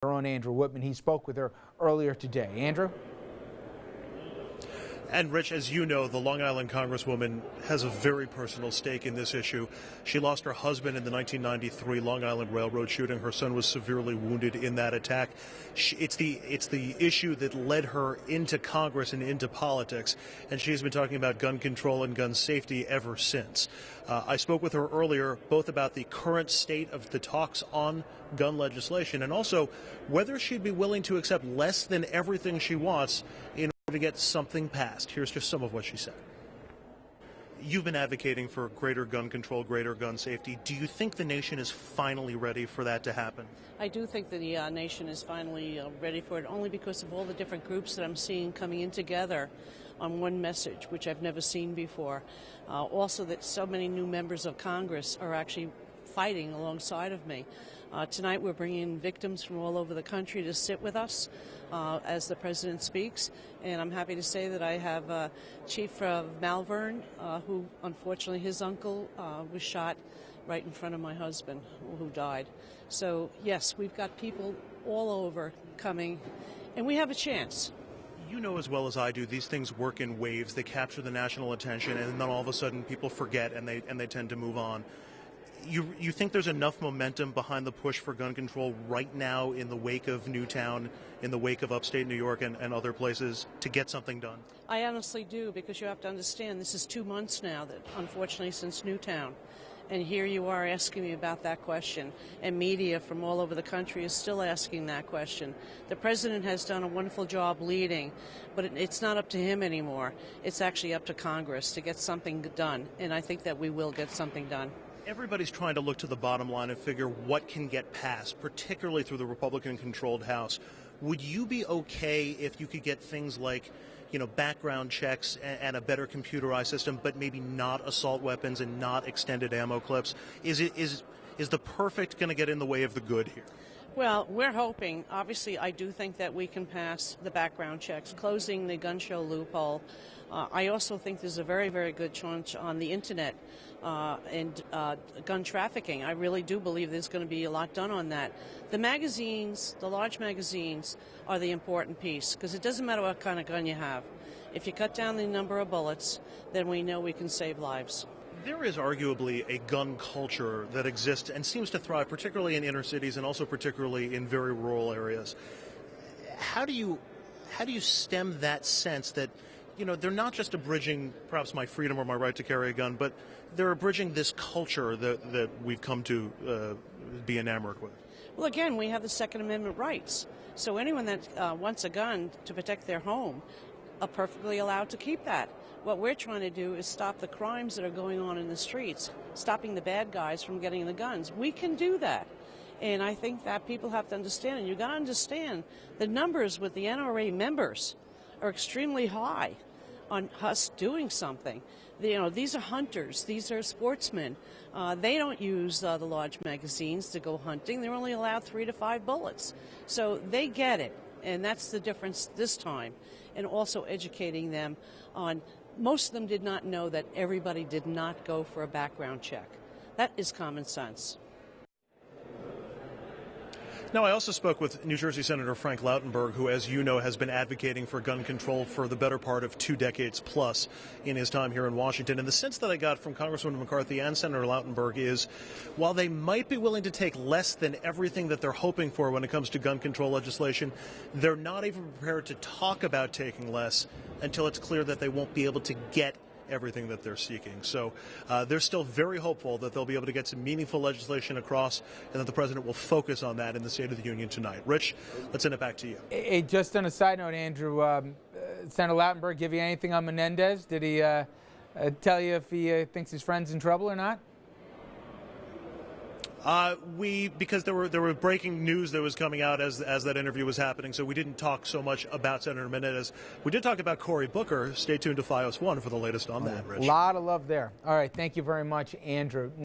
Our own Andrew Whitman. He spoke with her earlier today. Andrew? And Rich, as you know, the Long Island Congresswoman has a very personal stake in this issue. She lost her husband in the 1993 Long Island Railroad shooting. Her son was severely wounded in that attack. It's the issue that led her into Congress and into politics, and she's been talking about gun control and gun safety ever since. I spoke with her earlier both about the current state of the talks on gun legislation and also whether she'd be willing to accept less than everything she wants in to get something passed. Here's just some of what she said. You've been advocating for greater gun control, greater gun safety. Do you think the nation is finally ready for that to happen? I do think the nation is finally ready for it, only because of all the different groups that I'm seeing coming in together on one message, which I've never seen before. Also that so many new members of Congress are actually fighting alongside of me. Tonight we're bringing in victims from all over the country to sit with us as the president speaks, and I'm happy to say that I have Chief Malvern, who unfortunately his uncle was shot right in front of my husband, who died. So yes, we've got people all over coming, and we have a chance. You know as well as I do, these things work in waves. They capture the national attention, and then all of a sudden people forget and they tend to move on. You think there's enough momentum behind the push for gun control right now in the wake of Newtown, in the wake of upstate New York and other places to get something done? I honestly do, because you have to understand this is 2 months now, that unfortunately since Newtown. And here you are asking me about that question, and media from all over the country is still asking that question. The president has done a wonderful job leading, but it's not up to him anymore. It's actually up to Congress to get something done, and I think that we will get something done. Everybody's trying to look to the bottom line and figure what can get passed, particularly through the Republican-controlled House. Would you be okay if you could get things like, background checks and a better computerized system, but maybe not assault weapons and not extended ammo clips? Is the perfect going to get in the way of the good here? Well, we're hoping. Obviously, I do think that we can pass the background checks, closing the gun show loophole. I also think there's a very, very good chance on the Internet and gun trafficking. I really do believe there's going to be a lot done on that. The magazines, the large magazines, are the important piece, because it doesn't matter what kind of gun you have. If you cut down the number of bullets, then we know we can save lives. There is arguably a gun culture that exists and seems to thrive, particularly in inner cities and also particularly in very rural areas. How do you stem that sense that, they're not just abridging perhaps my freedom or my right to carry a gun, but they're abridging this culture that we've come to be enamored with? Well, again, we have the Second Amendment rights. So anyone that wants a gun to protect their home are perfectly allowed to keep that. What we're trying to do is stop the crimes that are going on in the streets, stopping the bad guys from getting the guns. We can do that. And I think that people have to understand, and you've got to understand, the numbers with the NRA members are extremely high on us doing something. These are hunters. These are sportsmen. They don't use the large magazines to go hunting. They're only allowed 3 to 5 bullets. So they get it, and that's the difference this time. And also educating them on, most of them did not know that everybody did not go for a background check. That is common sense. Now, I also spoke with New Jersey Senator Frank Lautenberg, who, as you know, has been advocating for gun control for the better part of 2 decades plus in his time here in Washington. And the sense that I got from Congresswoman McCarthy and Senator Lautenberg is, while they might be willing to take less than everything that they're hoping for when it comes to gun control legislation, they're not even prepared to talk about taking less until it's clear that they won't be able to get everything that they're seeking. So they're still very hopeful that they'll be able to get some meaningful legislation across and that the president will focus on that in the State of the Union tonight. Rich, let's send it back to you. Hey, just on a side note, Andrew, Senator Lautenberg give you anything on Menendez? Did he tell you if he thinks his friend's in trouble or not? Because there were breaking news that was coming out as that interview was happening, so we didn't talk so much about Senator Menendez. We did talk about Cory Booker. Stay tuned to FiOS 1 for the latest on that, Rich. A lot of love there. All right, thank you very much, Andrew.